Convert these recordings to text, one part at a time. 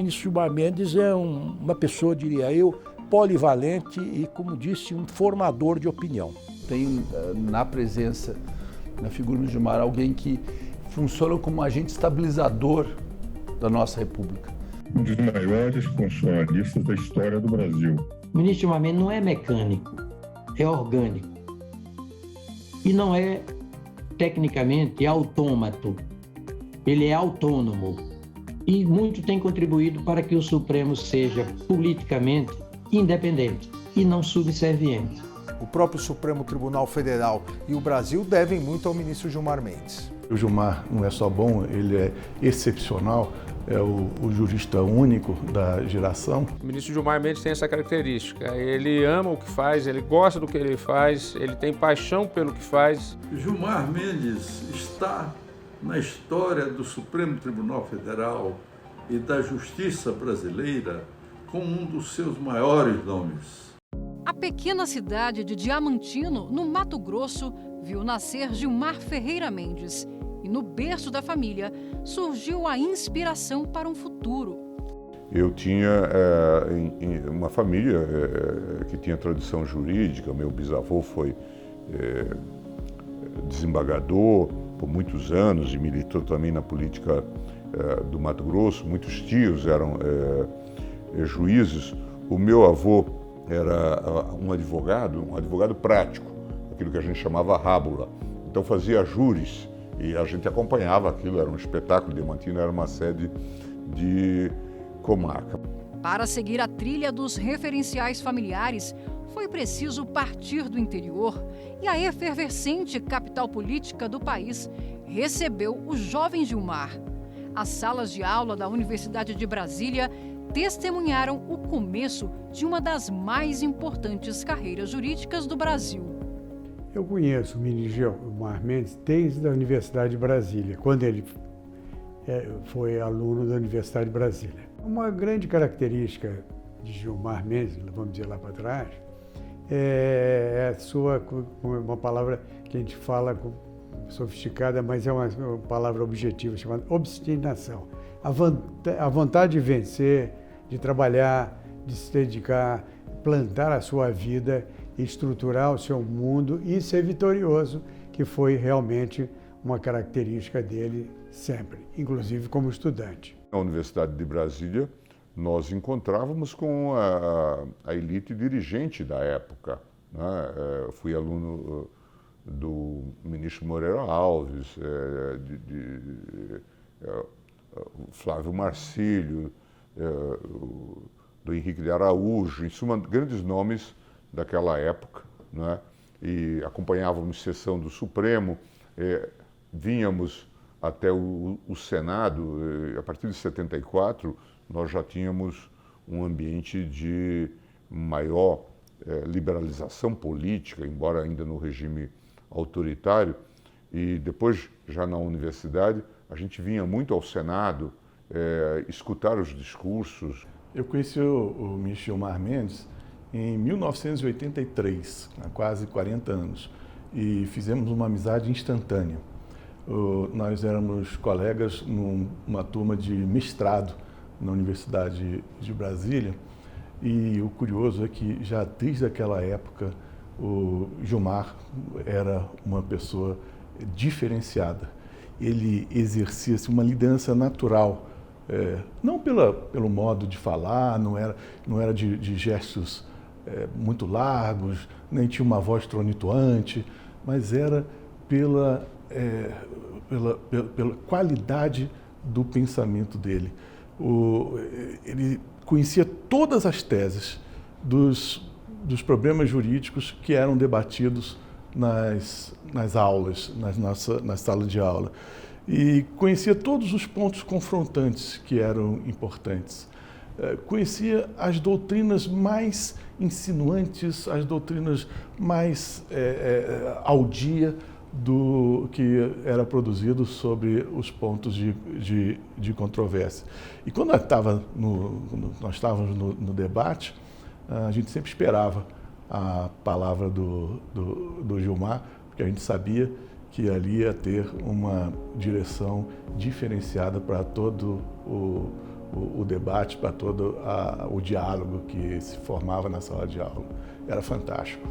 ministro Gilmar Mendes é uma pessoa, diria eu, polivalente e, como disse, um formador de opinião. Tem na presença, na figura do Gilmar, alguém que funciona como agente estabilizador da nossa República. Um dos maiores constitucionalistas da história do Brasil. O ministro Gilmar Mendes não é mecânico, é orgânico. E não é, tecnicamente, autômato. Ele é autônomo. E muito tem contribuído para que o Supremo seja politicamente independente e não subserviente. O próprio Supremo Tribunal Federal e o Brasil devem muito ao ministro Gilmar Mendes. O Gilmar não é só bom, ele é excepcional, é o jurista único da geração. O ministro Gilmar Mendes tem essa característica, ele ama o que faz, ele gosta do que ele faz, ele tem paixão pelo que faz. Gilmar Mendes está na história do Supremo Tribunal Federal e da Justiça brasileira como um dos seus maiores nomes. A pequena cidade de Diamantino, no Mato Grosso, viu nascer Gilmar Ferreira Mendes. E no berço da família surgiu a inspiração para um futuro. Eu tinha uma família que tinha tradição jurídica. Meu bisavô foi desembargador por muitos anos e militou também na política do Mato Grosso. Muitos tios eram juízes. O meu avô era um advogado prático, aquilo que a gente chamava rábula. Então fazia júris e a gente acompanhava aquilo, era um espetáculo. Diamantino era uma sede de comarca. Para seguir a trilha dos referenciais familiares, foi preciso partir do interior e a efervescente capital política do país recebeu o jovem Gilmar. As salas de aula da Universidade de Brasília testemunharam o começo de uma das mais importantes carreiras jurídicas do Brasil. Eu conheço o ministro Gilmar Mendes desde a Universidade de Brasília, quando ele foi aluno da Universidade de Brasília. Uma grande característica de Gilmar Mendes, vamos dizer lá para trás, é a sua, uma palavra que a gente fala sofisticada, mas é uma palavra objetiva, chamada obstinação. A vontade de vencer, de trabalhar, de se dedicar, plantar a sua vida, estruturar o seu mundo e ser vitorioso, que foi realmente uma característica dele sempre, inclusive como estudante. Na Universidade de Brasília, nós encontrávamos com a elite dirigente da época, né? Fui aluno do ministro Moreira Alves, Flávio Marcílio, do Henrique de Araújo, em suma, grandes nomes daquela época, né? E acompanhávamos sessão do Supremo, vínhamos até o Senado. A partir de 74, nós já tínhamos um ambiente de maior liberalização política, embora ainda no regime autoritário, e depois, já na universidade, a gente vinha muito ao Senado escutar os discursos. Eu conheci o ministro Gilmar Mendes em 1983, há quase 40 anos, e fizemos uma amizade instantânea. Nós éramos colegas numa turma de mestrado na Universidade de Brasília, e o curioso é que já desde aquela época o Gilmar era uma pessoa diferenciada. Ele exercia-se uma liderança natural, não pelo modo de falar, não era de gestos muito largos, nem tinha uma voz tronitoante, mas era pela qualidade do pensamento dele. Ele conhecia todas as teses dos problemas jurídicos que eram debatidos nas aulas, na sala de aula. E conhecia todos os pontos confrontantes que eram importantes. Conhecia as doutrinas mais insinuantes, as doutrinas mais ao dia do que era produzido sobre os pontos de controvérsia. E quando nós estávamos no debate, a gente sempre esperava a palavra do Gilmar, porque a gente sabia que ali ia ter uma direção diferenciada para todo o debate, para todo o diálogo que se formava na sala de aula. Era fantástico.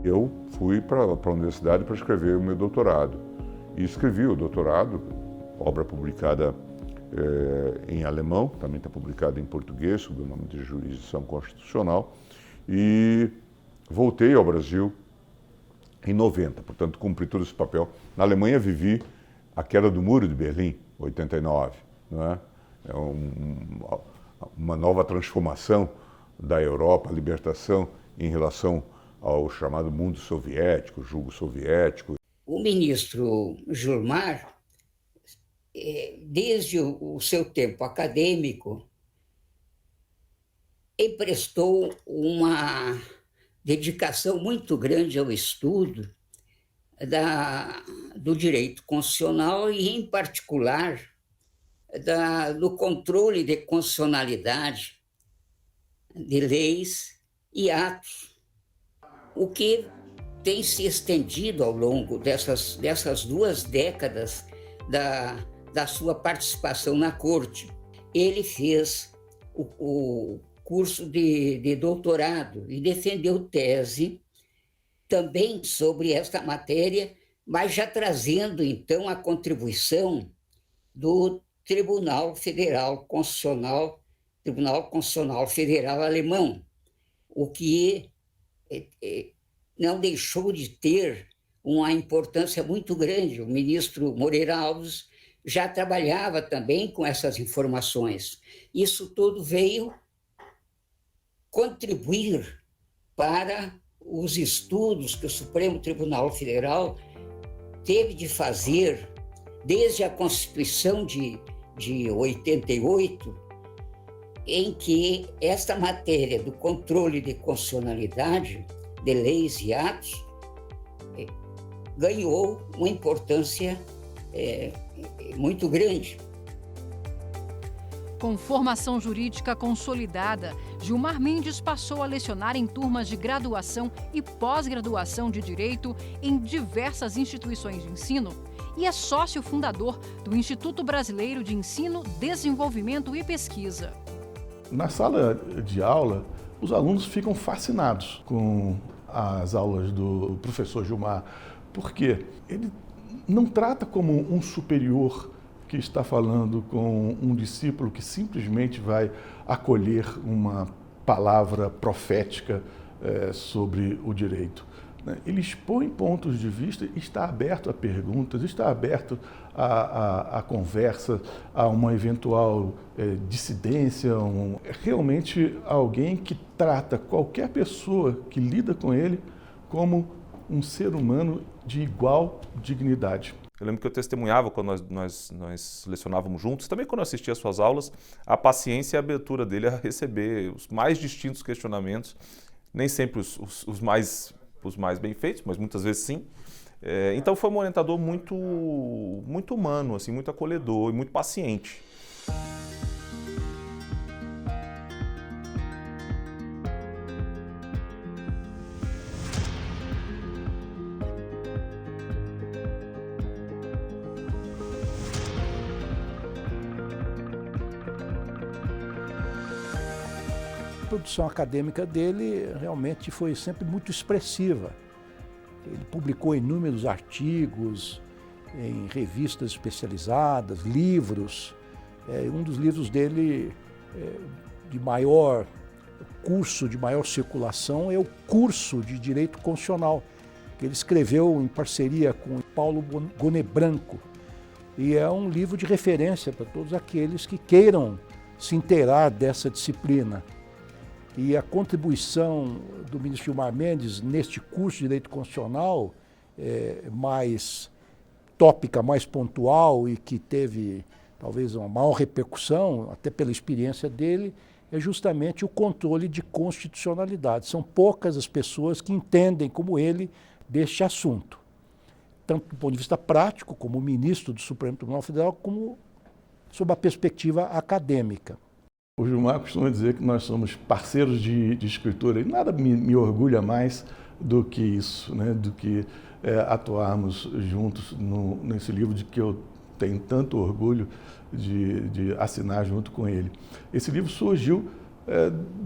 Eu fui para a universidade para escrever o meu doutorado. E escrevi o doutorado, obra publicada em alemão, também está publicada em português, sob o nome de Jurisdição Constitucional, e voltei ao Brasil em 90, portanto cumpri todo esse papel. Na Alemanha vivi a queda do Muro de Berlim, 89, não é? É uma nova transformação da Europa, a libertação em relação ao chamado mundo soviético, jugo soviético. O ministro Gilmar, desde o seu tempo acadêmico, emprestou uma dedicação muito grande ao estudo do direito constitucional e, em particular, do controle de constitucionalidade de leis e atos, o que tem se estendido ao longo dessas 2 décadas da sua participação na Corte. Ele fez o curso de doutorado e defendeu tese também sobre esta matéria, mas já trazendo, então, a contribuição do Tribunal Constitucional Federal Alemão, o que não deixou de ter uma importância muito grande. O ministro Moreira Alves já trabalhava também com essas informações. Isso tudo veio contribuir para os estudos que o Supremo Tribunal Federal teve de fazer desde a Constituição de 88, em que esta matéria do controle de constitucionalidade de leis e atos ganhou uma importância muito grande. Com formação jurídica consolidada, Gilmar Mendes passou a lecionar em turmas de graduação e pós-graduação de Direito em diversas instituições de ensino e é sócio fundador do Instituto Brasileiro de Ensino, Desenvolvimento e Pesquisa. Na sala de aula, os alunos ficam fascinados com as aulas do professor Gilmar, porque ele não trata como um superior que está falando com um discípulo que simplesmente vai acolher uma palavra profética sobre o direito. Ele expõe pontos de vista, está aberto a perguntas, está aberto a conversa, a uma eventual dissidência, realmente alguém que trata qualquer pessoa que lida com ele como um ser humano de igual dignidade. Eu lembro que eu testemunhava quando nós lecionávamos juntos, também quando eu assistia às suas aulas, a paciência e a abertura dele a receber os mais distintos questionamentos, nem sempre os mais bem feitos, mas muitas vezes sim. Então foi um orientador muito humano, assim, muito acolhedor e muito paciente. A produção acadêmica dele realmente foi sempre muito expressiva. Ele publicou inúmeros artigos em revistas especializadas, livros. Um dos livros dele de maior curso, de maior circulação, é o Curso de Direito Constitucional, que ele escreveu em parceria com Paulo Gonebranco. E é um livro de referência para todos aqueles que queiram se inteirar dessa disciplina. E a contribuição do ministro Gilmar Mendes neste curso de Direito Constitucional, mais tópica, mais pontual e que teve talvez uma maior repercussão, até pela experiência dele, é justamente o controle de constitucionalidade. São poucas as pessoas que entendem como ele deste assunto, tanto do ponto de vista prático, como ministro do Supremo Tribunal Federal, como sob a perspectiva acadêmica. O Gilmar costuma dizer que nós somos parceiros de escritura e nada me orgulha mais do que isso, né? Do que atuarmos juntos nesse livro de que eu tenho tanto orgulho de assinar junto com ele. Esse livro surgiu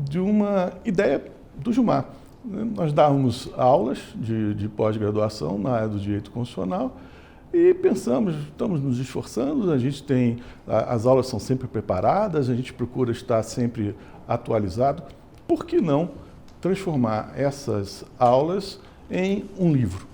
de uma ideia do Gilmar. Nós dávamos aulas de pós-graduação na área do direito constitucional e pensamos, estamos nos esforçando, as aulas são sempre preparadas, a gente procura estar sempre atualizado. Por que não transformar essas aulas em um livro?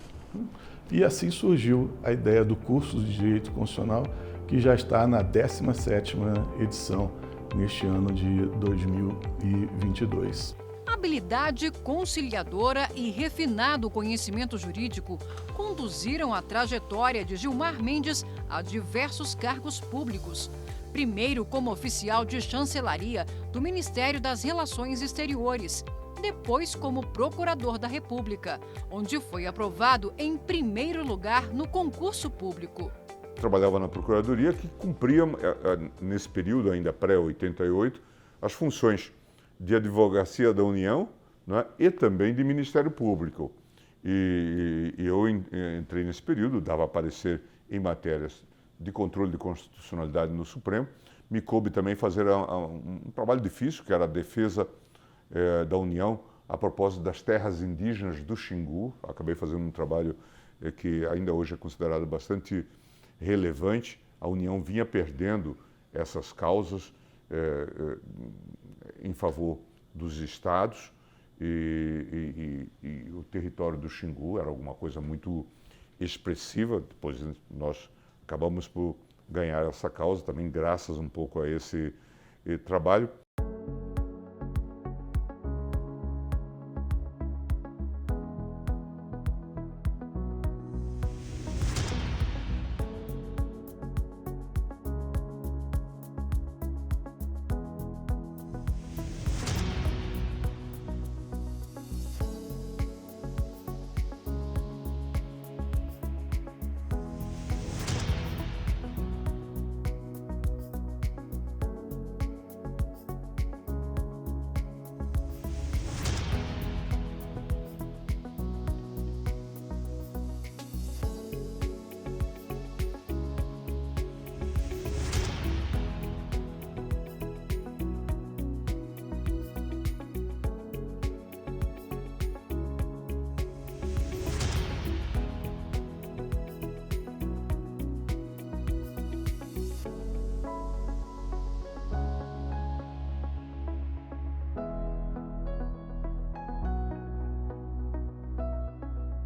E assim surgiu a ideia do curso de Direito Constitucional, que já está na 17ª edição neste ano de 2022. Habilidade conciliadora e refinado conhecimento jurídico conduziram a trajetória de Gilmar Mendes a diversos cargos públicos. Primeiro como oficial de chancelaria do Ministério das Relações Exteriores, depois como procurador da República, onde foi aprovado em primeiro lugar no concurso público. Trabalhava na Procuradoria, que cumpria, nesse período ainda pré-88, as funções de Advocacia da União, né, e também de Ministério Público. E eu entrei nesse período, dava parecer em matérias de controle de constitucionalidade no Supremo. Me coube também fazer um trabalho difícil, que era a defesa da União a propósito das terras indígenas do Xingu. Acabei fazendo um trabalho que ainda hoje é considerado bastante relevante. A União vinha perdendo essas causas em favor dos estados e o território do Xingu era alguma coisa muito expressiva. Depois nós acabamos por ganhar essa causa também graças um pouco a esse trabalho.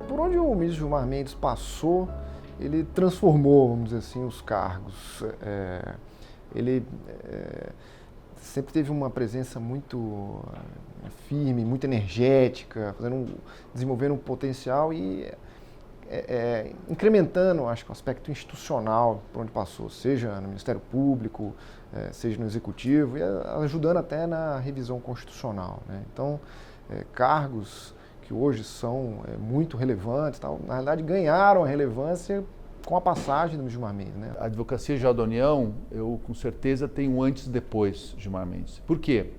Por onde o ministro Gilmar Mendes passou, ele transformou, vamos dizer assim, os cargos. Ele sempre teve uma presença muito firme, muito energética, desenvolvendo um potencial e incrementando, acho que, o aspecto institucional por onde passou, seja no Ministério Público, seja no Executivo, e ajudando até na revisão constitucional, né? Então, cargos que hoje são muito relevantes, na realidade ganharam a relevância com a passagem do Gilmar Mendes, né? A Advocacia Geral da União, eu com certeza tenho antes e depois de Gilmar Mendes. Por quê?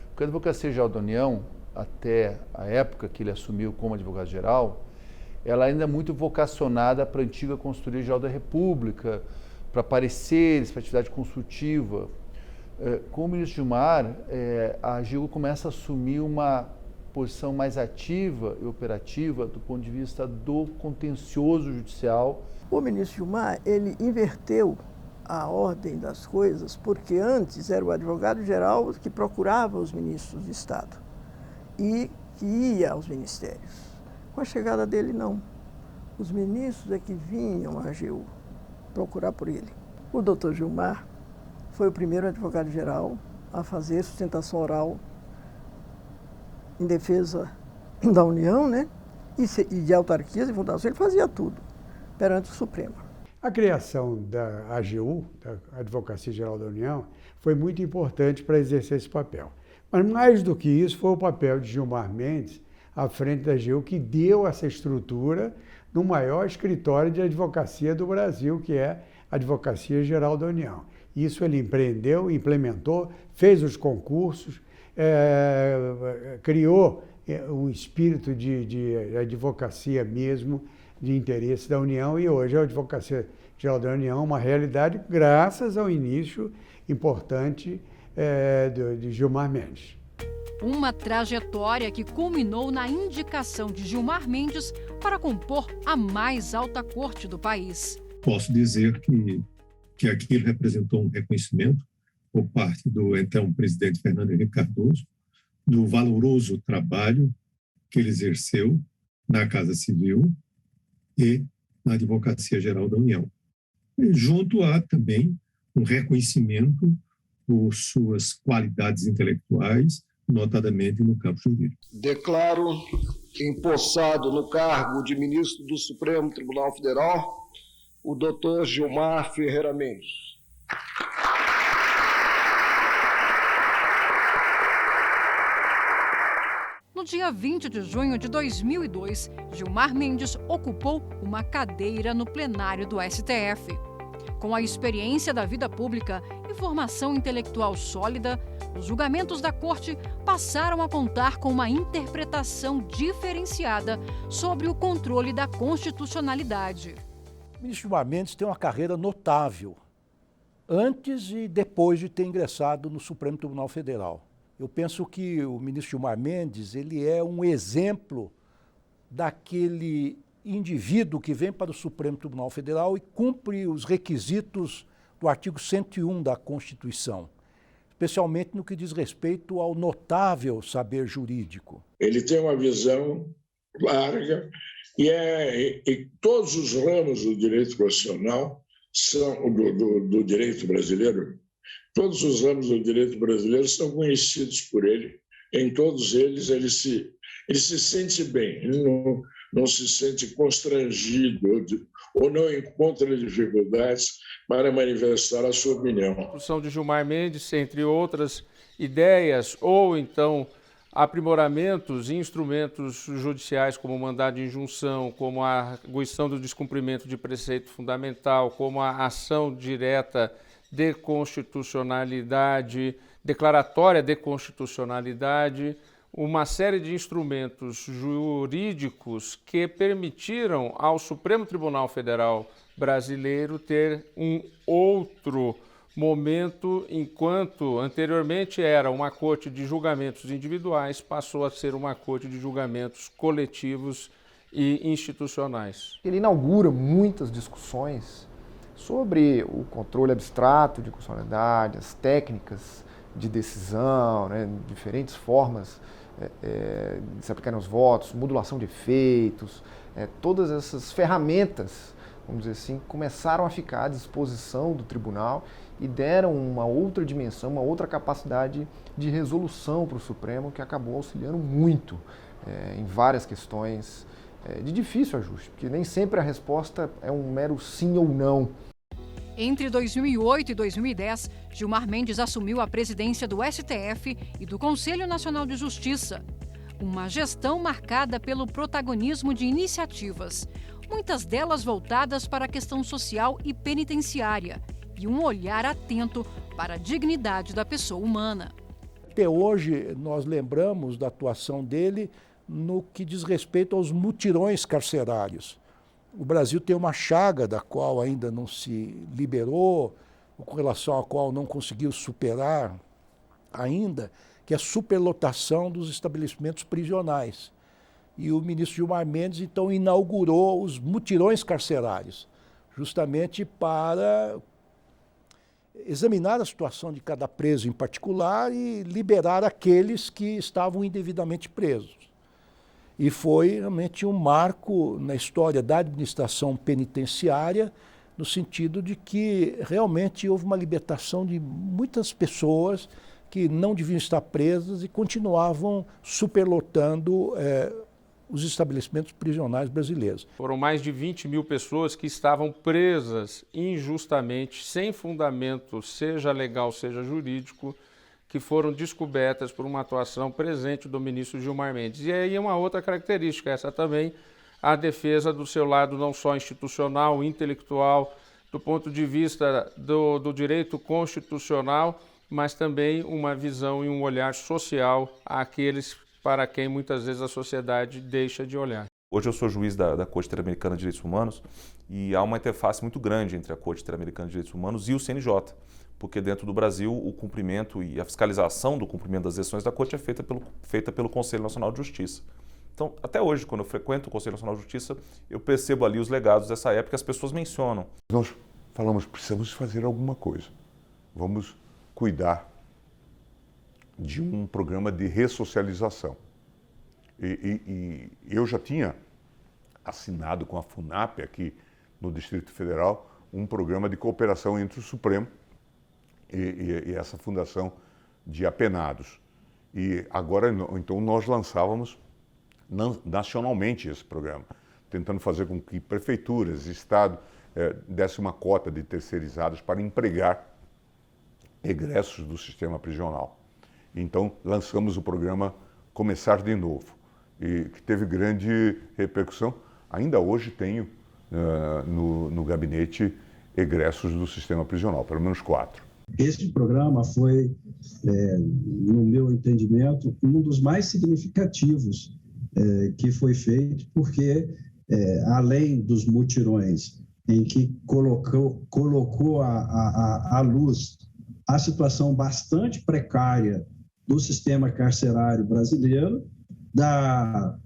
Porque a Advocacia Geral da União, até a época que ele assumiu como advogado-geral, ela ainda é muito vocacionada para a antiga Consultoria Geral da República, para pareceres, para atividade consultiva. Com o ministro Gilmar, a AGU começa a assumir uma posição mais ativa e operativa do ponto de vista do contencioso judicial. O ministro Gilmar, ele inverteu a ordem das coisas, porque antes era o advogado-geral que procurava os ministros de Estado e que ia aos ministérios. Com a chegada dele, não. Os ministros é que vinham à AGU procurar por ele. O doutor Gilmar foi o primeiro advogado-geral a fazer sustentação oral em defesa da União, né? E de autarquias e fundações, ele fazia tudo perante o Supremo. A criação da AGU, da Advocacia Geral da União, foi muito importante para exercer esse papel. Mas mais do que isso, foi o papel de Gilmar Mendes à frente da AGU que deu essa estrutura no maior escritório de advocacia do Brasil, que é a Advocacia Geral da União. Isso ele empreendeu, implementou, fez os concursos, criou um espírito de advocacia mesmo, de interesse da União, e hoje a Advocacia Geral da União é uma realidade graças ao início importante de Gilmar Mendes. Uma trajetória que culminou na indicação de Gilmar Mendes para compor a mais alta corte do país. Posso dizer que aquilo representou um reconhecimento por parte do então presidente Fernando Henrique Cardoso, do valoroso trabalho que ele exerceu na Casa Civil e na Advocacia Geral da União. E junto a também um reconhecimento por suas qualidades intelectuais, notadamente no campo jurídico. Declaro empossado no cargo de ministro do Supremo Tribunal Federal o Dr. Gilmar Ferreira Mendes. No dia 20 de junho de 2002, Gilmar Mendes ocupou uma cadeira no plenário do STF. Com a experiência da vida pública e formação intelectual sólida, os julgamentos da Corte passaram a contar com uma interpretação diferenciada sobre o controle da constitucionalidade. O ministro Gilmar Mendes tem uma carreira notável, antes e depois de ter ingressado no Supremo Tribunal Federal. Eu penso que o ministro Gilmar Mendes ele é um exemplo daquele indivíduo que vem para o Supremo Tribunal Federal e cumpre os requisitos do artigo 101 da Constituição, especialmente no que diz respeito ao notável saber jurídico. Ele tem uma visão larga e todos os ramos do direito constitucional são do direito brasileiro. Todos os ramos do direito brasileiro são conhecidos por ele. Em todos eles, ele se sente bem, ele não se sente constrangido ou não encontra dificuldades para manifestar a sua opinião. A construção de Gilmar Mendes, entre outras ideias, ou então aprimoramentos e instrumentos judiciais como o mandado de injunção, como a arguição do descumprimento de preceito fundamental, como a ação direta de constitucionalidade, declaratória de constitucionalidade, uma série de instrumentos jurídicos que permitiram ao Supremo Tribunal Federal brasileiro ter um outro momento, enquanto anteriormente era uma corte de julgamentos individuais, passou a ser uma corte de julgamentos coletivos e institucionais. Ele inaugura muitas discussões sobre o controle abstrato de constitucionalidade, as técnicas de decisão, né, diferentes formas de se aplicarem aos votos, modulação de efeitos, todas essas ferramentas, vamos dizer assim, começaram a ficar à disposição do tribunal e deram uma outra dimensão, uma outra capacidade de resolução para o Supremo, que acabou auxiliando muito em várias questões de difícil ajuste, porque nem sempre a resposta é um mero sim ou não. Entre 2008 e 2010, Gilmar Mendes assumiu a presidência do STF e do Conselho Nacional de Justiça. Uma gestão marcada pelo protagonismo de iniciativas, muitas delas voltadas para a questão social e penitenciária, e um olhar atento para a dignidade da pessoa humana. Até hoje, nós lembramos da atuação dele no que diz respeito aos mutirões carcerários. O Brasil tem uma chaga da qual ainda não se liberou, com relação à qual não conseguiu superar ainda, que é a superlotação dos estabelecimentos prisionais. E o ministro Gilmar Mendes, então, inaugurou os mutirões carcerários, justamente para examinar a situação de cada preso em particular e liberar aqueles que estavam indevidamente presos. E foi realmente um marco na história da administração penitenciária, no sentido de que realmente houve uma libertação de muitas pessoas que não deviam estar presas e continuavam superlotando os estabelecimentos prisionais brasileiros. Foram mais de 20 mil pessoas que estavam presas injustamente, sem fundamento, seja legal, seja jurídico, que foram descobertas por uma atuação presente do ministro Gilmar Mendes. E aí uma outra característica, essa também, a defesa do seu lado não só institucional, intelectual, do ponto de vista do direito constitucional, mas também uma visão e um olhar social àqueles para quem muitas vezes a sociedade deixa de olhar. Hoje eu sou juiz da Corte Interamericana de Direitos Humanos e há uma interface muito grande entre a Corte Interamericana de Direitos Humanos e o CNJ, porque dentro do Brasil o cumprimento e a fiscalização do cumprimento das decisões da Corte é feita pelo Conselho Nacional de Justiça. Então, até hoje, quando eu frequento o Conselho Nacional de Justiça, eu percebo ali os legados dessa época que as pessoas mencionam. Nós falamos, precisamos fazer alguma coisa. Vamos cuidar de um programa de ressocialização. E eu já tinha assinado com a FUNAP aqui no Distrito Federal um programa de cooperação entre o Supremo e essa fundação de apenados. E agora, então, nós lançávamos nacionalmente esse programa, tentando fazer com que prefeituras, Estado, desse uma cota de terceirizados para empregar egressos do sistema prisional. Então, lançamos o programa Começar de Novo, e que teve grande repercussão. Ainda hoje tenho no gabinete egressos do sistema prisional, pelo menos 4. Esse programa foi, no meu entendimento, um dos mais significativos que foi feito, porque, além dos mutirões em que colocou à luz a situação bastante precária do sistema carcerário brasileiro, da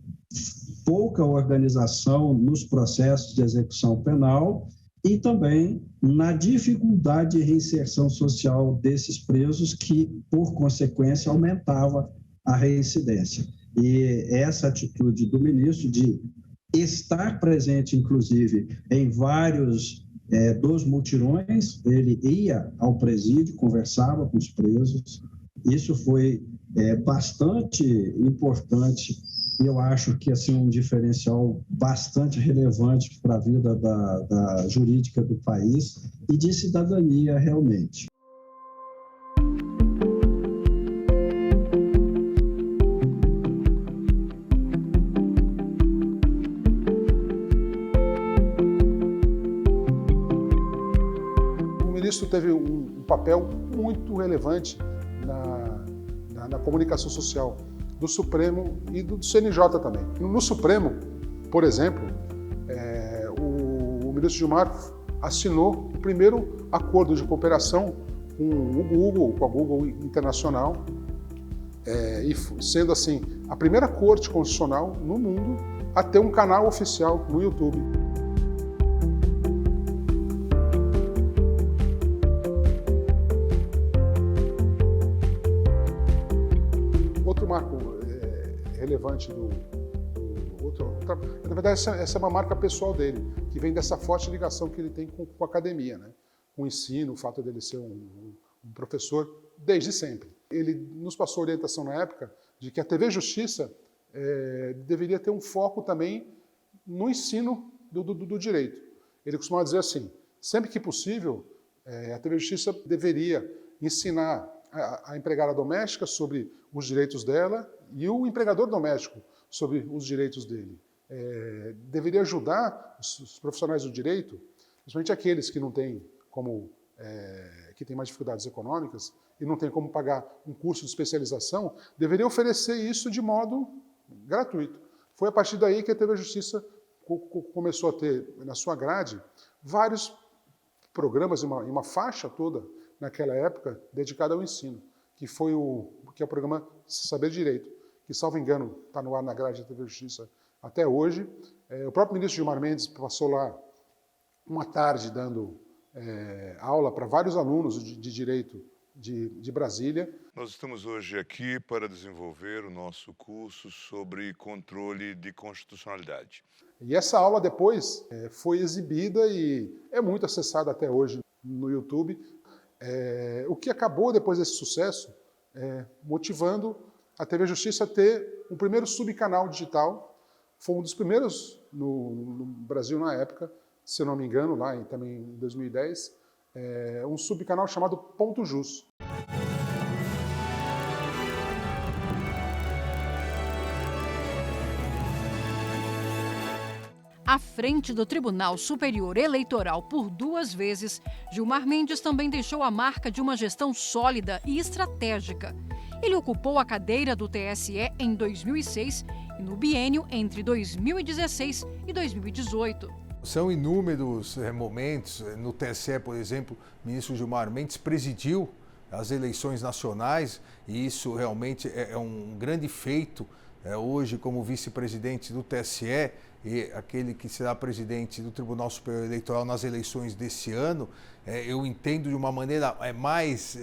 pouca organização nos processos de execução penal e também na dificuldade de reinserção social desses presos, que, por consequência, aumentava a reincidência. E essa atitude do ministro de estar presente, inclusive, em vários dos mutirões, ele ia ao presídio, conversava com os presos. Isso foi bastante importante e eu acho que assim, um diferencial bastante relevante para a vida da jurídica do país e de cidadania realmente. O ministro teve um papel muito relevante na comunicação social do Supremo e do CNJ também. No Supremo, por exemplo, o ministro Gilmar assinou o primeiro acordo de cooperação com o Google, com a Google Internacional, e sendo assim a primeira corte constitucional no mundo a ter um canal oficial no YouTube. Outro marco relevante na verdade, essa é uma marca pessoal dele, que vem dessa forte ligação que ele tem com a academia, né? Com o ensino, o fato dele ser um professor desde sempre. Ele nos passou orientação na época de que a TV Justiça deveria ter um foco também no ensino do direito. Ele costumava dizer assim, sempre que possível, a TV Justiça deveria ensinar a empregada doméstica sobre os direitos dela e o empregador doméstico sobre os direitos dele. Deveria ajudar os profissionais do direito, principalmente aqueles que não têm que têm mais dificuldades econômicas e não têm como pagar um curso de especialização, deveria oferecer isso de modo gratuito. Foi a partir daí que a TV Justiça começou a ter na sua grade vários programas, uma faixa toda naquela época dedicada ao ensino, que é o programa Saber Direito, que, salvo engano, está no ar na grade da TV Justiça até hoje. O próprio ministro Gilmar Mendes passou lá uma tarde dando aula para vários alunos de direito de Brasília. Nós estamos hoje aqui para desenvolver o nosso curso sobre controle de constitucionalidade. E essa aula depois foi exibida e é muito acessada até hoje no YouTube, o que acabou, depois desse sucesso, motivando a TV Justiça a ter um primeiro subcanal digital. Foi um dos primeiros no Brasil na época, se eu não me engano, lá também em 2010, um subcanal chamado Ponto Jus. À frente do Tribunal Superior Eleitoral por 2 vezes, Gilmar Mendes também deixou a marca de uma gestão sólida e estratégica. Ele ocupou a cadeira do TSE em 2006 e no biênio entre 2016 e 2018. São inúmeros momentos. No TSE, por exemplo, o ministro Gilmar Mendes presidiu as eleições nacionais e isso realmente é um grande feito. Hoje, como vice-presidente do TSE e aquele que será presidente do Tribunal Superior Eleitoral nas eleições desse ano, eu entendo de uma maneira mais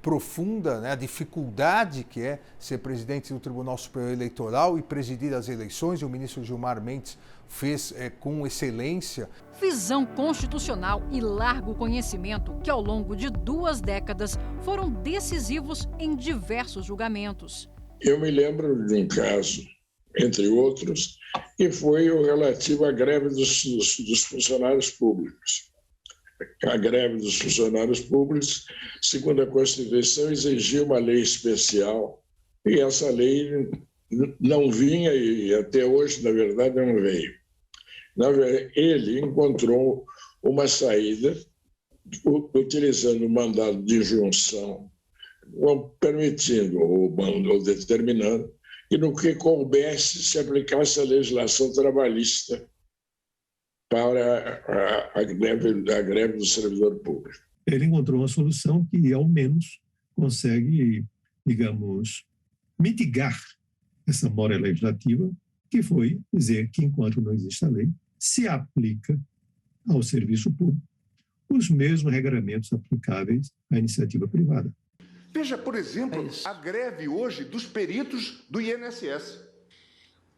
profunda, né, a dificuldade que é ser presidente do Tribunal Superior Eleitoral e presidir as eleições. O ministro Gilmar Mendes fez com excelência. Visão constitucional e largo conhecimento que, ao longo de 2 décadas, foram decisivos em diversos julgamentos. Eu me lembro de um caso, entre outros, que foi o relativo à greve dos funcionários públicos. A greve dos funcionários públicos, segundo a Constituição, exigia uma lei especial e essa lei não vinha e até hoje, na verdade, não veio. Ele encontrou uma saída utilizando o mandado de injunção, permitindo ou determinando que no que coubesse se aplicasse a legislação trabalhista para a greve do servidor público. Ele encontrou uma solução que, ao menos, consegue, digamos, mitigar essa mora legislativa, que foi dizer que, enquanto não existe a lei, se aplica ao serviço público os mesmos regramentos aplicáveis à iniciativa privada. Veja, por exemplo, a greve hoje dos peritos do INSS.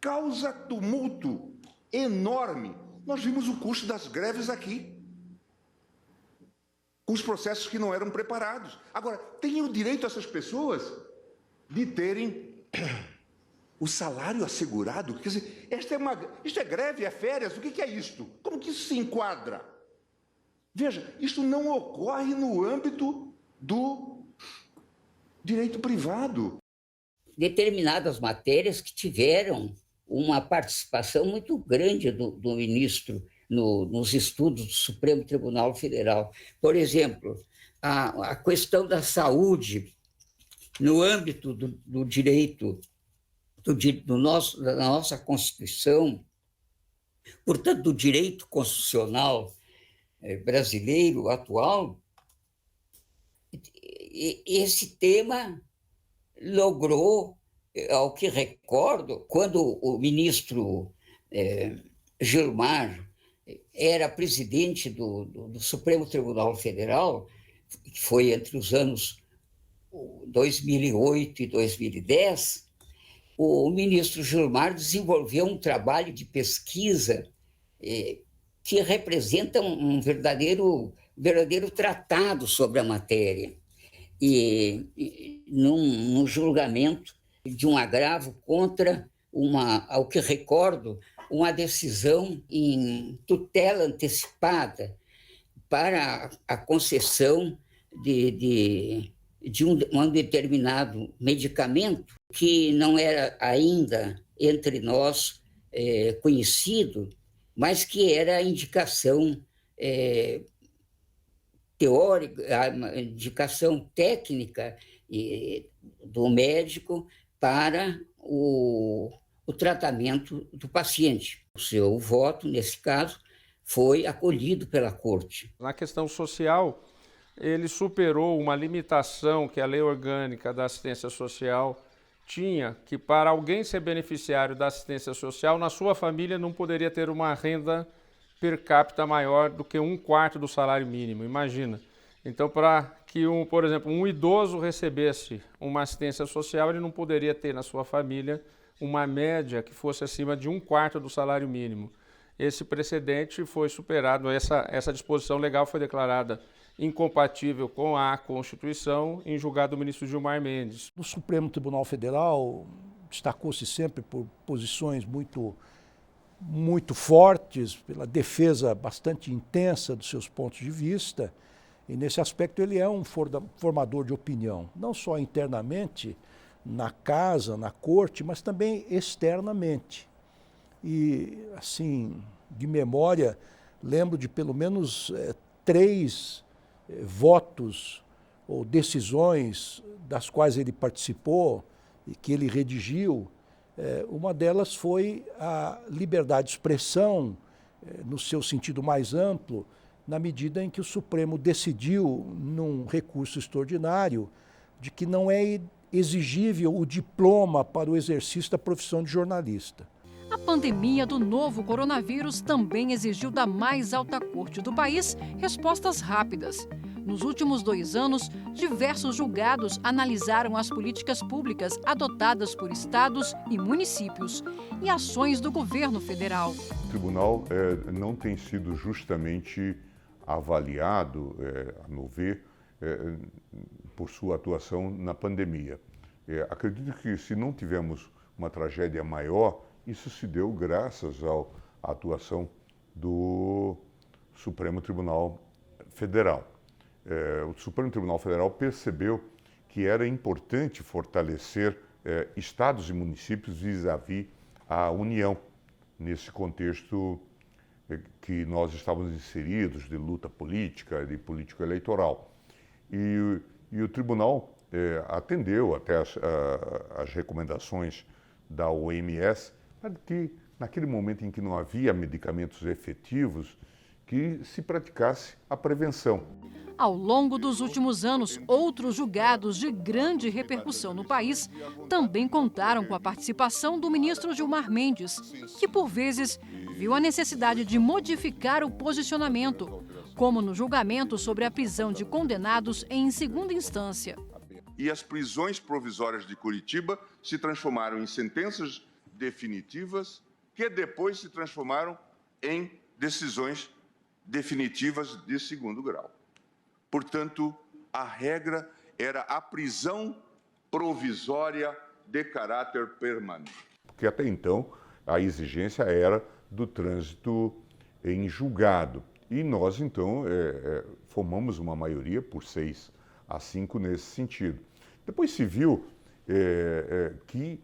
Causa tumulto enorme. Nós vimos o custo das greves aqui. Os processos que não eram preparados. Agora, tem o direito essas pessoas de terem o salário assegurado? Quer dizer, isto é greve, é férias, o que é isto? Como que isso se enquadra? Veja, isso não ocorre no âmbito do direito privado. Determinadas matérias que tiveram uma participação muito grande do ministro nos estudos do Supremo Tribunal Federal. Por exemplo, a questão da saúde no âmbito do direito da nossa Constituição, portanto, do direito constitucional brasileiro atual, esse tema logrou, ao que recordo, quando o ministro Gilmar era presidente do Supremo Tribunal Federal, que foi entre os anos 2008 e 2010, o ministro Gilmar desenvolveu um trabalho de pesquisa que representa um verdadeiro tratado sobre a matéria. E num julgamento de um agravo contra, ao que recordo, uma decisão em tutela antecipada para a concessão de um determinado medicamento que não era ainda entre nós conhecido, mas que era a indicação teórica, a indicação técnica do médico para o tratamento do paciente. O seu voto, nesse caso, foi acolhido pela Corte. Na questão social, ele superou uma limitação que a Lei Orgânica da Assistência Social tinha, que para alguém ser beneficiário da assistência social, na sua família não poderia ter uma renda per capita maior do que 1/4 do salário mínimo, imagina. Então, para que, por exemplo, um idoso recebesse uma assistência social, ele não poderia ter na sua família uma média que fosse acima de 1/4 do salário mínimo. Esse precedente foi superado, essa disposição legal foi declarada incompatível com a Constituição em julgado do ministro Gilmar Mendes. O Supremo Tribunal Federal destacou-se sempre por posições muito fortes, pela defesa bastante intensa dos seus pontos de vista, e nesse aspecto ele é um formador de opinião, não só internamente, na casa, na corte, mas também externamente. e, assim, de memória, lembro de pelo menos 3 votos ou decisões das quais ele participou e que ele redigiu. Uma delas foi a liberdade de expressão, no seu sentido mais amplo, na medida em que o Supremo decidiu, num recurso extraordinário, de que não é exigível o diploma para o exercício da profissão de jornalista. A pandemia do novo coronavírus também exigiu da mais alta corte do país respostas rápidas. Nos últimos 2 anos, diversos julgados analisaram as políticas públicas adotadas por estados e municípios e ações do governo federal. O tribunal não tem sido justamente avaliado, a meu ver, por sua atuação na pandemia. Acredito que se não tivermos uma tragédia maior, isso se deu graças à atuação do Supremo Tribunal Federal. O Supremo Tribunal Federal percebeu que era importante fortalecer estados e municípios vis-à-vis a União, nesse contexto que nós estávamos inseridos de luta política, de política eleitoral. E o tribunal atendeu até as recomendações da OMS para que, naquele momento em que não havia medicamentos efetivos, que se praticasse a prevenção. Ao longo dos últimos anos, outros julgados de grande repercussão no país também contaram com a participação do ministro Gilmar Mendes, que por vezes viu a necessidade de modificar o posicionamento, como no julgamento sobre a prisão de condenados em segunda instância. E as prisões provisórias de Curitiba se transformaram em sentenças definitivas, que depois se transformaram em decisões definitivas de segundo grau. Portanto, a regra era a prisão provisória de caráter permanente. Porque até então a exigência era do trânsito em julgado. E nós, então, formamos uma maioria por 6-5 nesse sentido. Depois se viu que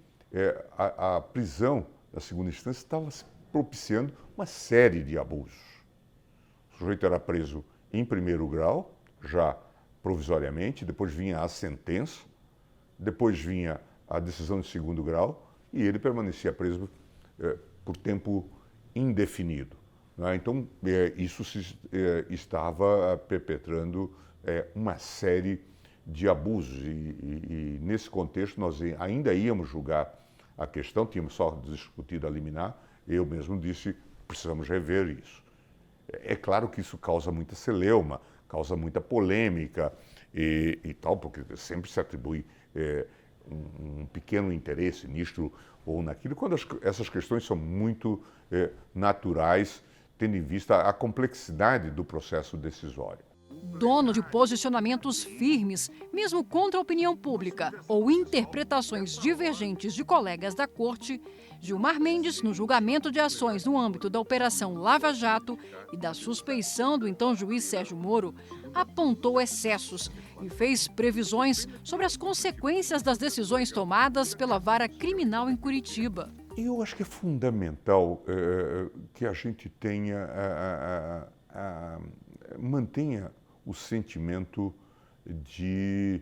a prisão da segunda instância estava propiciando uma série de abusos. O sujeito era preso em primeiro grau, já provisoriamente, depois vinha a sentença, depois vinha a decisão de segundo grau e ele permanecia preso por tempo indefinido. Né? Então, isso estava perpetrando uma série de abusos e nesse contexto nós ainda íamos julgar a questão, tínhamos só discutido a liminar, eu mesmo disse, precisamos rever isso. É claro que isso causa muita celeuma, causa muita polêmica e tal, porque sempre se atribui um pequeno interesse nisto ou naquilo, quando essas questões são muito naturais, tendo em vista a complexidade do processo decisório. Dono de posicionamentos firmes, mesmo contra a opinião pública ou interpretações divergentes de colegas da corte, Gilmar Mendes, no julgamento de ações no âmbito da Operação Lava Jato e da suspeição do então juiz Sérgio Moro, apontou excessos e fez previsões sobre as consequências das decisões tomadas pela vara criminal em Curitiba. Eu acho que é fundamental que a gente mantenha o sentimento de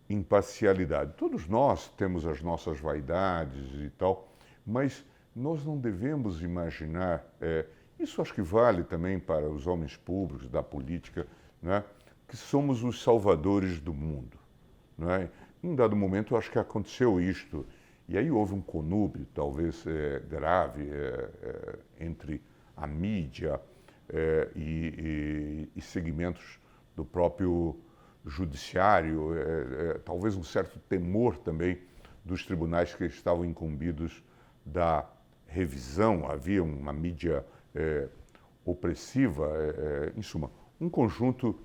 imparcialidade. Todos nós temos as nossas vaidades e tal, mas nós não devemos imaginar, isso acho que vale também para os homens públicos da política, né, que somos os salvadores do mundo. Né? Em um dado momento, eu acho que aconteceu isto, e aí houve um conúbio, talvez grave, entre a mídia e segmentos do próprio judiciário, talvez um certo temor também dos tribunais que estavam incumbidos da revisão, havia uma mídia opressiva, em suma, um conjunto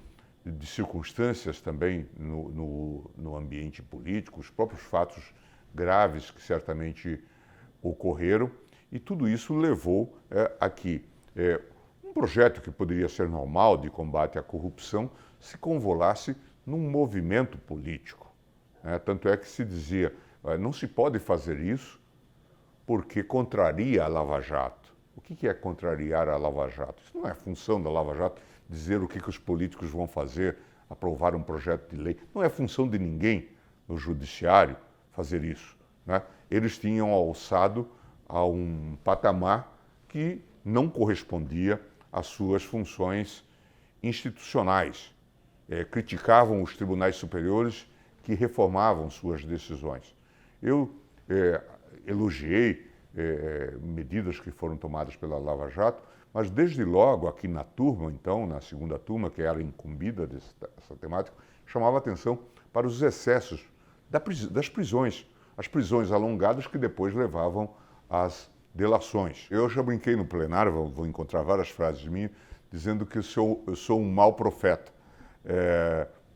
de circunstâncias também no ambiente político, os próprios fatos graves que certamente ocorreram, e tudo isso levou a que um projeto que poderia ser normal de combate à corrupção se convolasse num movimento político. Tanto é que se dizia, não se pode fazer isso porque contraria a Lava Jato. O que é contrariar a Lava Jato? Isso não é função da Lava Jato dizer o que os políticos vão fazer, aprovar um projeto de lei. Não é função de ninguém no judiciário fazer isso, né? Eles tinham alçado a um patamar que não correspondia às suas funções institucionais. Criticavam os tribunais superiores que reformavam suas decisões. Eu elogiei medidas que foram tomadas pela Lava Jato, mas desde logo aqui na turma, então, na segunda turma, que era incumbida dessa temática, chamava atenção para os excessos das prisões, as prisões alongadas que depois levavam às delações. Eu já brinquei no plenário, vou encontrar várias frases minhas, dizendo que eu sou um mau profeta,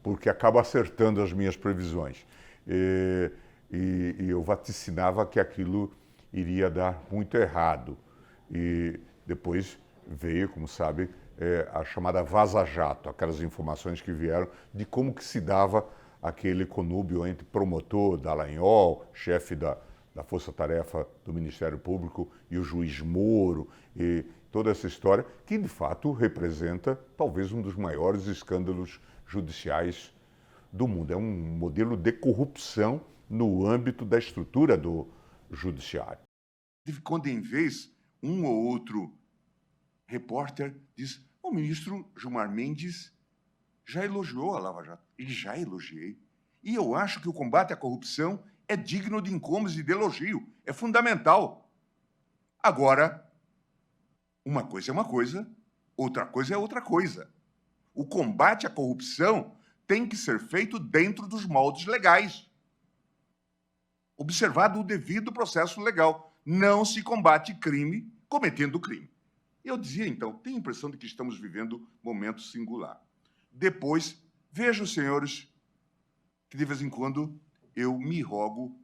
porque acabo acertando as minhas previsões. E eu vaticinava que aquilo iria dar muito errado. E depois veio, como sabe, a chamada vaza-jato, aquelas informações que vieram de como que se dava aquele conúbio entre promotor Dallagnol, chefe da Força-Tarefa do Ministério Público, e o juiz Moro, e toda essa história, que de fato representa talvez um dos maiores escândalos judiciais do mundo. É um modelo de corrupção no âmbito da estrutura do judiciário. De quando em vez, um ou outro repórter diz: o ministro Gilmar Mendes já elogiou a Lava Jato. E já elogiei. E eu acho que o combate à corrupção é digno de encomos e de elogio. É fundamental. Agora, uma coisa é uma coisa, outra coisa é outra coisa. O combate à corrupção tem que ser feito dentro dos moldes legais, observado o devido processo legal. Não se combate crime cometendo crime. Eu dizia, então, tenho a impressão de que estamos vivendo um momento singular. Depois, vejo, senhores, que de vez em quando eu me rogo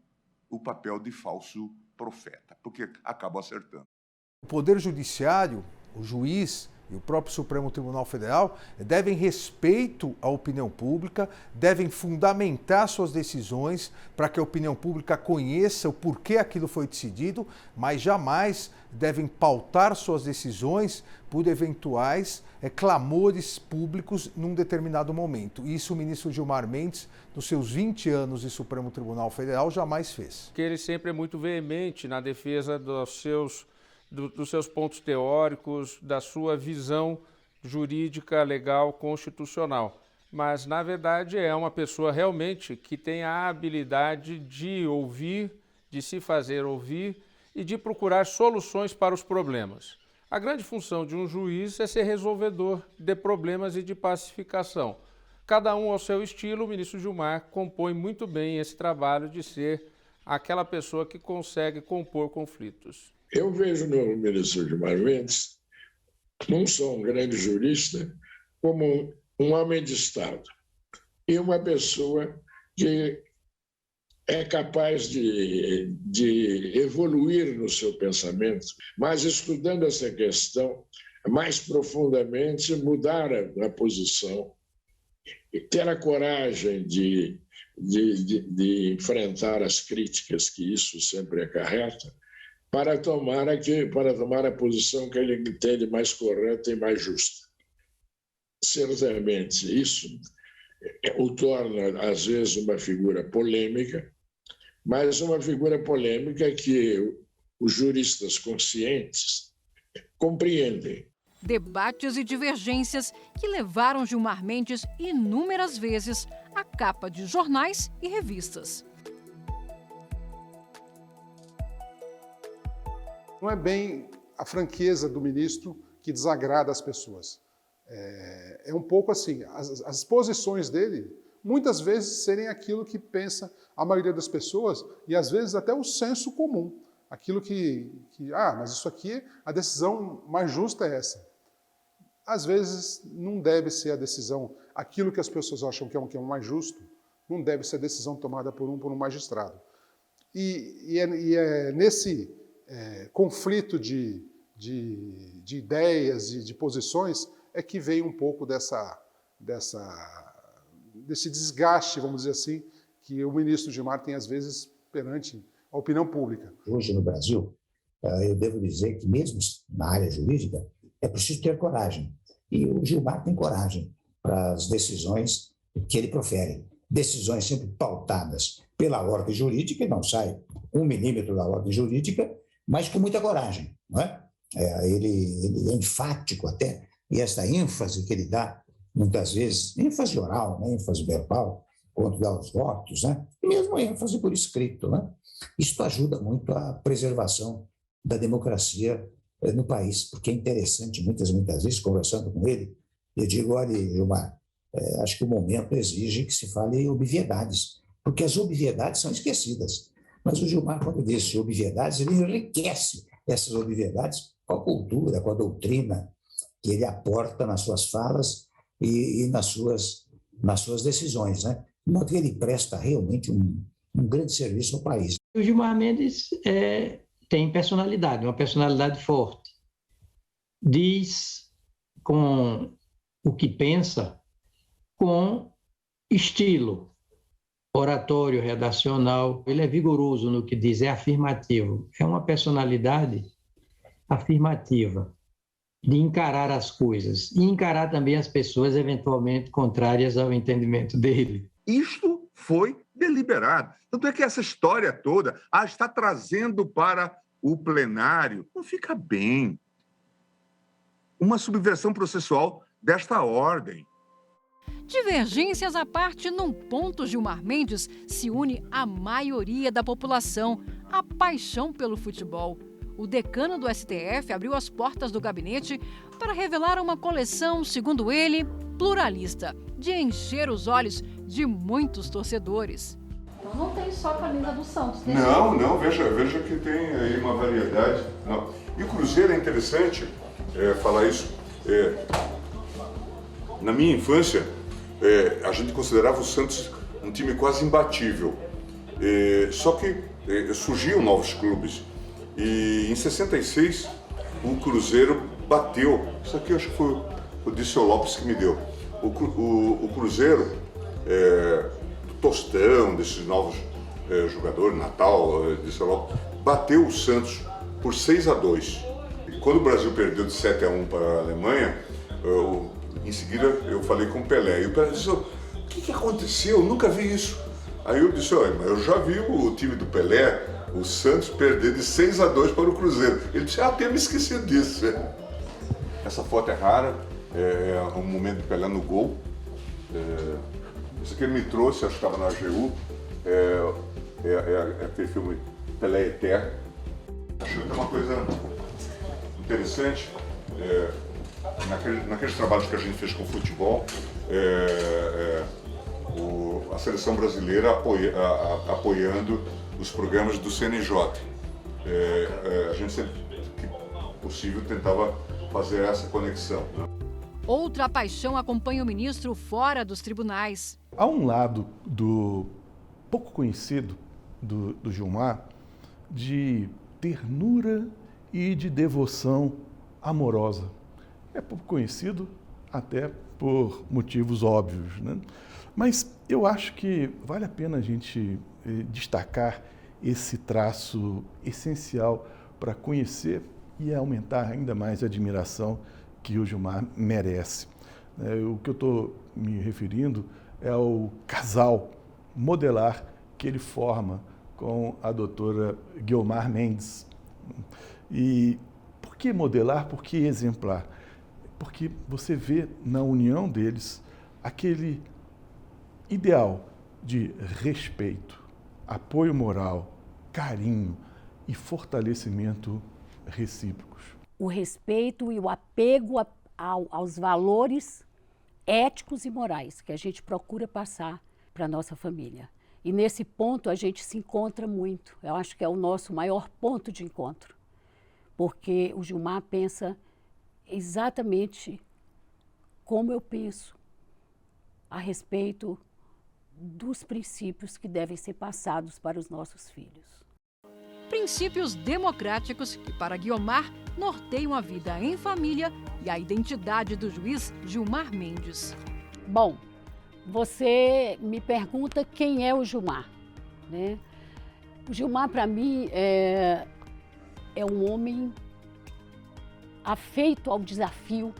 o papel de falso profeta, porque acabo acertando. O Poder Judiciário, o juiz e o próprio Supremo Tribunal Federal devem respeito à opinião pública, devem fundamentar suas decisões para que a opinião pública conheça o porquê aquilo foi decidido, mas jamais devem pautar suas decisões por eventuais clamores públicos num determinado momento. Isso o ministro Gilmar Mendes, nos seus 20 anos de Supremo Tribunal Federal, jamais fez. Que ele sempre é muito veemente na defesa dos seus pontos teóricos, da sua visão jurídica, legal, constitucional. Mas, na verdade, é uma pessoa realmente que tem a habilidade de ouvir, de se fazer ouvir e de procurar soluções para os problemas. A grande função de um juiz é ser resolvedor de problemas e de pacificação. Cada um ao seu estilo, o ministro Gilmar compõe muito bem esse trabalho de ser aquela pessoa que consegue compor conflitos. Eu vejo no ministro Gilmar Mendes, não só um grande jurista, como um homem de Estado e uma pessoa que é capaz de evoluir no seu pensamento, mas estudando essa questão mais profundamente, mudar a posição, ter a coragem de enfrentar as críticas que isso sempre acarreta, para tomar a posição que ele entende mais correta e mais justa. Certamente, isso o torna, às vezes, uma figura polêmica, mas uma figura polêmica que os juristas conscientes compreendem. Debates e divergências que levaram Gilmar Mendes inúmeras vezes à capa de jornais e revistas. Não é bem a franqueza do ministro que desagrada as pessoas. É um pouco assim, as posições dele, muitas vezes serem aquilo que pensa a maioria das pessoas e às vezes até o senso comum. Aquilo mas isso aqui, a decisão mais justa é essa. Às vezes não deve ser a decisão, aquilo que as pessoas acham que é o mais justo, não deve ser a decisão tomada por um magistrado. E é nesse conflito de ideias e de posições é que vem um pouco desse desgaste, vamos dizer assim, que o ministro Gilmar tem às vezes perante a opinião pública. Hoje no Brasil, eu devo dizer que mesmo na área jurídica é preciso ter coragem. E o Gilmar tem coragem para as decisões que ele profere. Decisões sempre pautadas pela ordem jurídica, e não sai 1 milímetro da ordem jurídica, mas com muita coragem, não é? Ele é enfático até, e essa ênfase que ele dá, muitas vezes, ênfase oral, né? Ênfase verbal, quando dá os votos, né? E mesmo ênfase por escrito, né? Isso ajuda muito à preservação da democracia no país, porque é interessante, muitas vezes, conversando com ele, eu digo, olha, Gilmar, acho que o momento exige que se fale obviedades, porque as obviedades são esquecidas. Mas o Gilmar, quando diz obviedades, ele enriquece essas obviedades com a cultura, com a doutrina que ele aporta nas suas falas e nas suas decisões, né? De modo que ele presta realmente um grande serviço ao país. O Gilmar Mendes tem personalidade, uma personalidade forte. Diz com o que pensa, com estilo, oratório, redacional. Ele é vigoroso no que diz, é afirmativo. É uma personalidade afirmativa, de encarar as coisas e encarar também as pessoas eventualmente contrárias ao entendimento dele. Isto foi deliberado. Tanto é que essa história toda está trazendo para o plenário, não fica bem, uma subversão processual desta ordem. Divergências à parte, num ponto Gilmar Mendes se une à maioria da população, a paixão pelo futebol. O decano do STF abriu as portas do gabinete para revelar uma coleção, segundo ele, pluralista, de encher os olhos de muitos torcedores. Então não tem só a camisa do Santos, né? Não, veja que tem aí uma variedade. Não. E o Cruzeiro é interessante falar isso. Na minha infância, a gente considerava o Santos um time quase imbatível. Só que surgiam novos clubes. E em 66, o Cruzeiro bateu. Isso aqui eu acho que foi o Disseu Lopes que me deu. O Cruzeiro, do Tostão, desses novos jogadores, Natal, Disseu Lopes, bateu o Santos por 6-2. E quando o Brasil perdeu de 7-1 para a Alemanha, em seguida eu falei com o Pelé. E o Pelé disse, o que aconteceu? Eu nunca vi isso. Aí eu disse, olha, eu já vi o time do Pelé, o Santos, perder de 6-2 para o Cruzeiro. Ele disse, tinha me esquecido disso. Essa foto é rara, é um momento de Pelé no gol. Isso aqui ele me trouxe, acho que estava na AGU, é aquele filme Pelé Eterno. Acho que é uma coisa interessante, naqueles trabalhos que a gente fez com o futebol, a seleção brasileira apoiando os programas do CNJ. A gente sempre que possível tentava fazer essa conexão. Outra paixão acompanha o ministro fora dos tribunais. Há um lado do pouco conhecido do Gilmar de ternura e de devoção amorosa. É pouco conhecido até por motivos óbvios, né? Mas eu acho que vale a pena a gente destacar esse traço essencial para conhecer e aumentar ainda mais a admiração que o Gilmar merece. O que eu estou me referindo é ao casal modelar que ele forma com a doutora Guiomar Mendes. E por que modelar? Por que exemplar? Porque você vê na união deles aquele ideal de respeito, apoio moral, carinho e fortalecimento recíprocos. O respeito e o apego aos valores éticos e morais que a gente procura passar para a nossa família. E nesse ponto a gente se encontra muito. Eu acho que é o nosso maior ponto de encontro, porque o Gilmar pensa exatamente como eu penso a respeito dos princípios que devem ser passados para os nossos filhos. Princípios democráticos que, para Guiomar, norteiam a vida em família e a identidade do juiz Gilmar Mendes. Bom, você me pergunta quem é o Gilmar, né? O Gilmar, para mim, é um homem afeito ao desafio,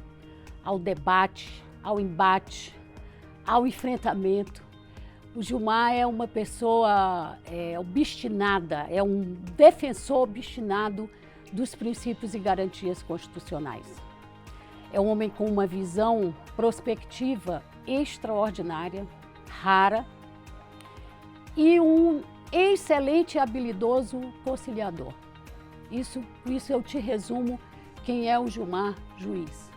ao debate, ao embate, ao enfrentamento. O Gilmar é uma pessoa obstinada, é um defensor obstinado dos princípios e garantias constitucionais. É um homem com uma visão prospectiva extraordinária, rara, e um excelente e habilidoso conciliador. Isso eu te resumo quem é o Gilmar Juiz.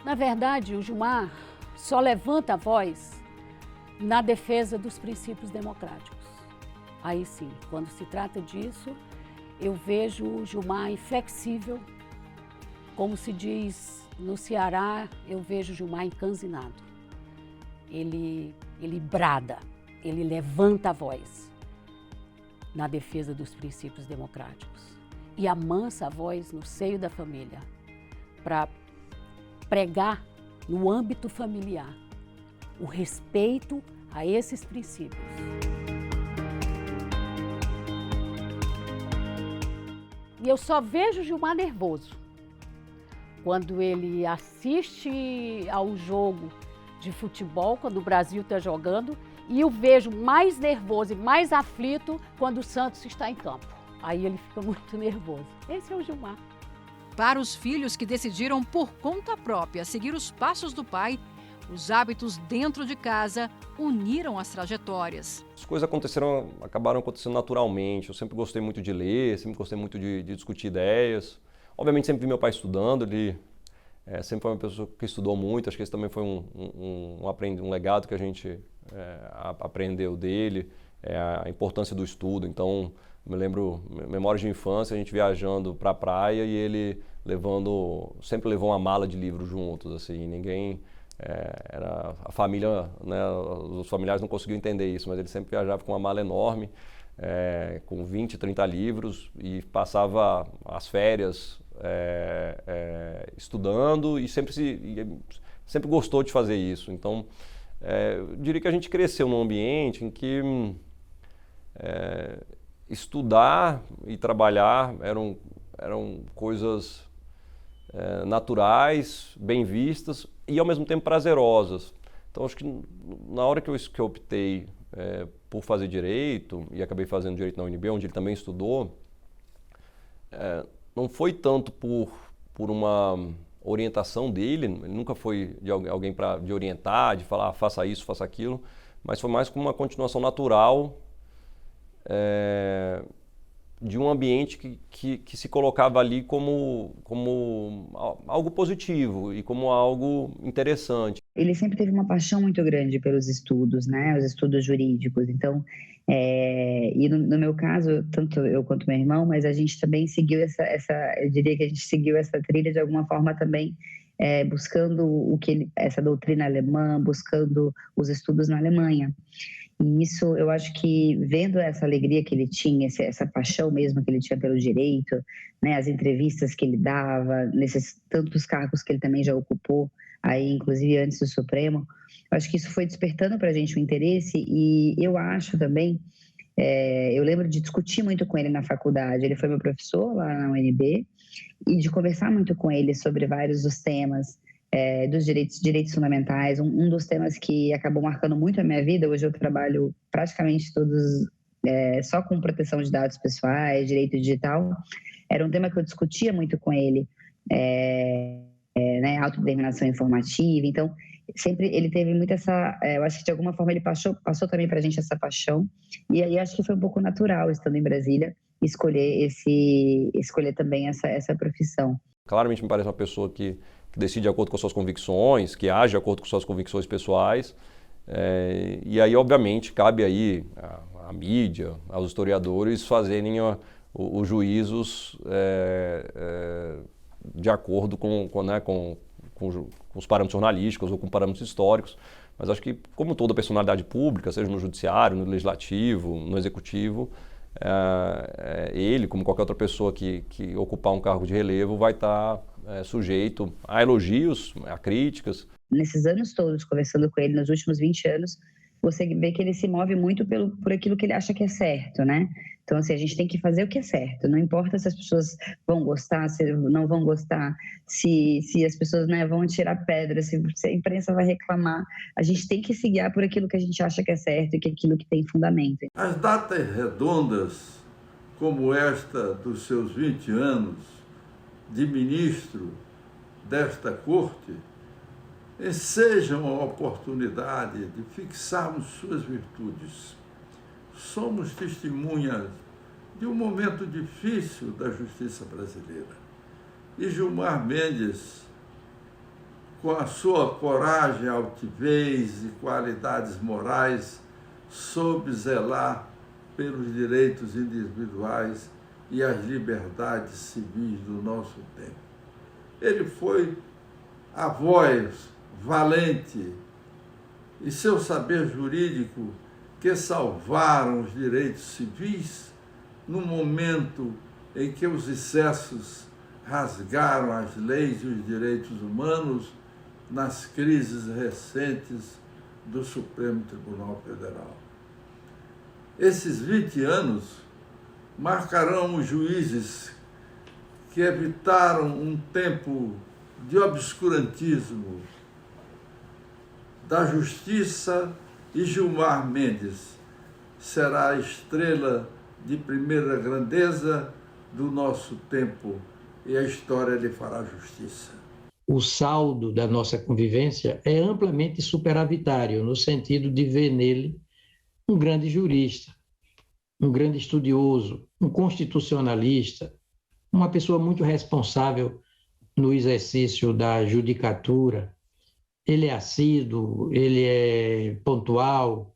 Na verdade, o Gilmar só levanta a voz na defesa dos princípios democráticos. Aí sim, quando se trata disso, eu vejo o Gilmar inflexível, como se diz no Ceará, eu vejo o Gilmar encanzinado. Ele brada, ele levanta a voz na defesa dos princípios democráticos e amansa a voz no seio da família para pregar no âmbito familiar o respeito a esses princípios. E eu só vejo o Gilmar nervoso quando ele assiste ao jogo de futebol, quando o Brasil está jogando, e eu vejo mais nervoso e mais aflito quando o Santos está em campo. Aí ele fica muito nervoso. Esse é o Gilmar. Para os filhos que decidiram por conta própria seguir os passos do pai, os hábitos dentro de casa uniram as trajetórias. As coisas acabaram acontecendo naturalmente. Eu sempre gostei muito de ler, sempre gostei muito de discutir ideias. Obviamente sempre vi meu pai estudando, ele sempre foi uma pessoa que estudou muito. Acho que esse também foi um legado que a gente aprendeu dele, a importância do estudo. Então, me lembro, memórias de infância, a gente viajando para a praia e ele sempre levou uma mala de livros juntos, assim, ninguém... era a família, né, os familiares não conseguiam entender isso, mas ele sempre viajava com uma mala enorme, com 20, 30 livros e passava as férias estudando e sempre gostou de fazer isso. Então, eu diria que a gente cresceu num ambiente em que estudar e trabalhar eram coisas naturais, bem vistas e ao mesmo tempo prazerosas. Então acho que na hora que eu optei por fazer Direito e acabei fazendo Direito na UNB, onde ele também estudou, não foi tanto por uma orientação dele, ele nunca foi de alguém de orientar, de falar faça isso, faça aquilo, mas foi mais como uma continuação natural de um ambiente que se colocava ali como algo positivo e como algo interessante. Ele sempre teve uma paixão muito grande pelos estudos, né? Os estudos jurídicos. Então, e no meu caso, tanto eu quanto meu irmão, mas a gente também seguiu eu diria que a gente seguiu essa trilha de alguma forma também, buscando essa doutrina alemã, buscando os estudos na Alemanha. E isso, eu acho que vendo essa alegria que ele tinha, essa paixão mesmo que ele tinha pelo direito, né, as entrevistas que ele dava, nesses tantos cargos que ele também já ocupou, aí inclusive antes do Supremo, eu acho que isso foi despertando para a gente o interesse e eu acho também, eu lembro de discutir muito com ele na faculdade, ele foi meu professor lá na UNB, e de conversar muito com ele sobre vários dos temas, dos direitos fundamentais. Um dos temas que acabou marcando muito a minha vida, hoje eu trabalho praticamente todos só com proteção de dados pessoais, direito digital, era um tema que eu discutia muito com ele, né, autodeterminação informativa. Então, sempre ele teve muito eu acho que de alguma forma ele passou também para a gente essa paixão, e aí acho que foi um pouco natural, estando em Brasília, escolher também essa profissão. Claramente me parece uma pessoa que decide de acordo com as suas convicções, que age de acordo com suas convicções pessoais. E aí, obviamente, cabe aí à mídia, aos historiadores fazerem os juízos de acordo com os parâmetros jornalísticos ou com parâmetros históricos. Mas acho que, como toda personalidade pública, seja no judiciário, no legislativo, no executivo, ele, como qualquer outra pessoa que ocupar um cargo de relevo, vai estar sujeito a elogios, a críticas. Nesses anos todos, conversando com ele, nos últimos 20 anos, você vê que ele se move muito por aquilo que ele acha que é certo, né? Então, assim, a gente tem que fazer o que é certo. Não importa se as pessoas vão gostar, se não vão gostar, se as pessoas, né, vão tirar pedra, se a imprensa vai reclamar. A gente tem que se guiar por aquilo que a gente acha que é certo e que é aquilo que tem fundamento. As datas redondas, como esta dos seus 20 anos de ministro desta corte, ensejam a oportunidade de fixarmos suas virtudes. Somos testemunhas de um momento difícil da justiça brasileira. E Gilmar Mendes, com a sua coragem, altivez e qualidades morais, soube zelar pelos direitos individuais e as liberdades civis do nosso tempo. Ele foi a voz valente e seu saber jurídico que salvaram os direitos civis no momento em que os excessos rasgaram as leis e os direitos humanos nas crises recentes do Supremo Tribunal Federal. Esses 20 anos marcarão os juízes que evitaram um tempo de obscurantismo da justiça, e Gilmar Mendes será a estrela de primeira grandeza do nosso tempo e a história lhe fará justiça. O saldo da nossa convivência é amplamente superavitário, no sentido de ver nele um grande jurista, um grande estudioso, um constitucionalista, uma pessoa muito responsável no exercício da judicatura. Ele é assíduo, ele é pontual,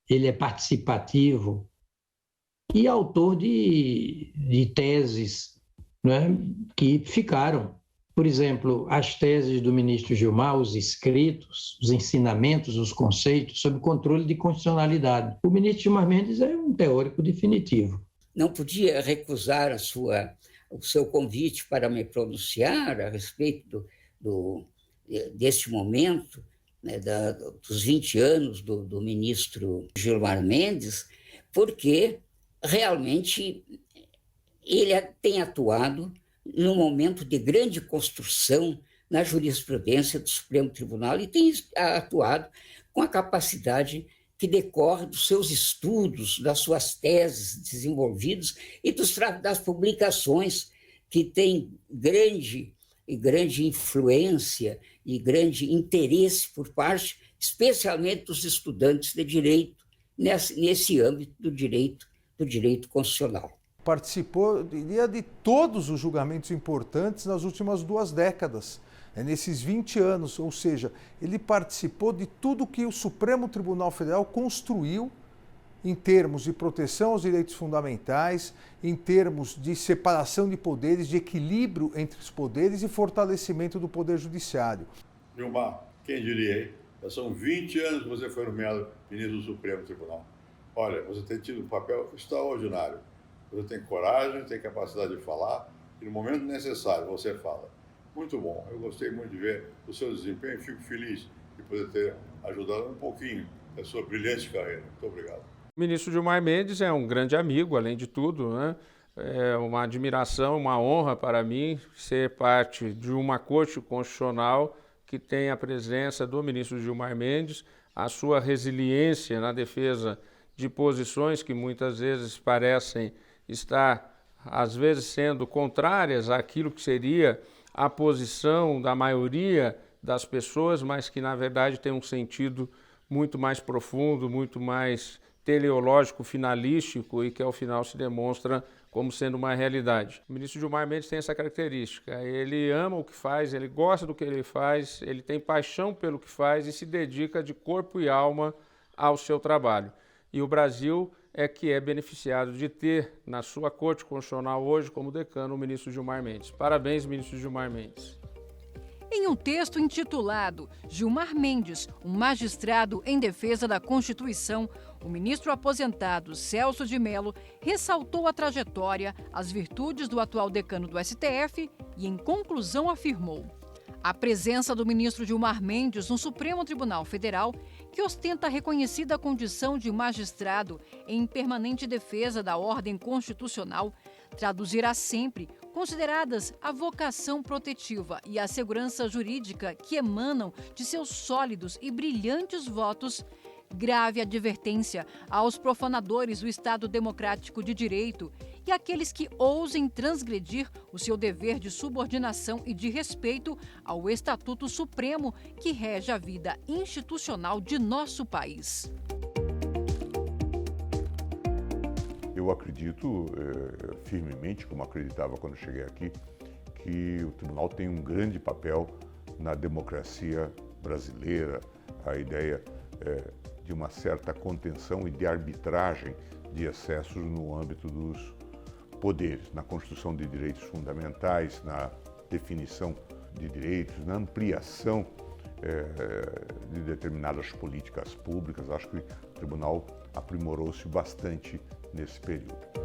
ele é participativo e autor de teses, né, que ficaram. Por exemplo, as teses do ministro Gilmar, os escritos, os ensinamentos, os conceitos sobre controle de constitucionalidade. O ministro Gilmar Mendes é um teórico definitivo. Não podia recusar o seu convite para me pronunciar a respeito deste momento, né, dos 20 anos do ministro Gilmar Mendes, porque realmente ele tem atuado num momento de grande construção na jurisprudência do Supremo Tribunal e tem atuado com a capacidade que decorre dos seus estudos, das suas teses desenvolvidas e das publicações que têm grande influência e grande interesse por parte, especialmente dos estudantes de direito, nesse âmbito do direito constitucional. Participou, diria, de todos os julgamentos importantes nas últimas 2 décadas, nesses 20 anos, ou seja, ele participou de tudo que o Supremo Tribunal Federal construiu em termos de proteção aos direitos fundamentais, em termos de separação de poderes, de equilíbrio entre os poderes e fortalecimento do Poder Judiciário. Gilmar, quem diria, hein? Já são 20 anos que você foi nomeado ministro do Supremo Tribunal. Olha, você tem tido um papel extraordinário. Você tem coragem, tem capacidade de falar, e no momento necessário você fala. Muito bom, eu gostei muito de ver o seu desempenho e fico feliz de poder ter ajudado um pouquinho a sua brilhante carreira. Muito obrigado. O ministro Gilmar Mendes é um grande amigo, além de tudo, né? É uma admiração, uma honra para mim ser parte de uma corte constitucional que tem a presença do ministro Gilmar Mendes, a sua resiliência na defesa de posições que muitas vezes parecem estar, às vezes, sendo contrárias àquilo que seria a posição da maioria das pessoas, mas que, na verdade, tem um sentido muito mais profundo, muito mais teleológico, finalístico e que, ao final, se demonstra como sendo uma realidade. O ministro Gilmar Mendes tem essa característica. Ele ama o que faz, ele gosta do que ele faz, ele tem paixão pelo que faz e se dedica de corpo e alma ao seu trabalho. E o Brasil é que é beneficiado de ter na sua Corte Constitucional hoje como decano o ministro Gilmar Mendes. Parabéns, ministro Gilmar Mendes. Em um texto intitulado Gilmar Mendes, um magistrado em defesa da Constituição, o ministro aposentado Celso de Mello ressaltou a trajetória, as virtudes do atual decano do STF e, em conclusão, afirmou: A presença do ministro Gilmar Mendes no Supremo Tribunal Federal, que ostenta a reconhecida condição de magistrado em permanente defesa da ordem constitucional, traduzirá sempre consideradas a vocação protetiva e a segurança jurídica que emanam de seus sólidos e brilhantes votos, grave advertência aos profanadores do Estado Democrático de Direito e àqueles que ousem transgredir o seu dever de subordinação e de respeito ao Estatuto Supremo que rege a vida institucional de nosso país. Eu acredito firmemente, como acreditava quando cheguei aqui, que o tribunal tem um grande papel na democracia brasileira, a ideia de uma certa contenção e de arbitragem de excessos no âmbito dos poderes, na construção de direitos fundamentais, na definição de direitos, na ampliação de determinadas políticas públicas. Acho que o tribunal aprimorou-se bastante nesse período.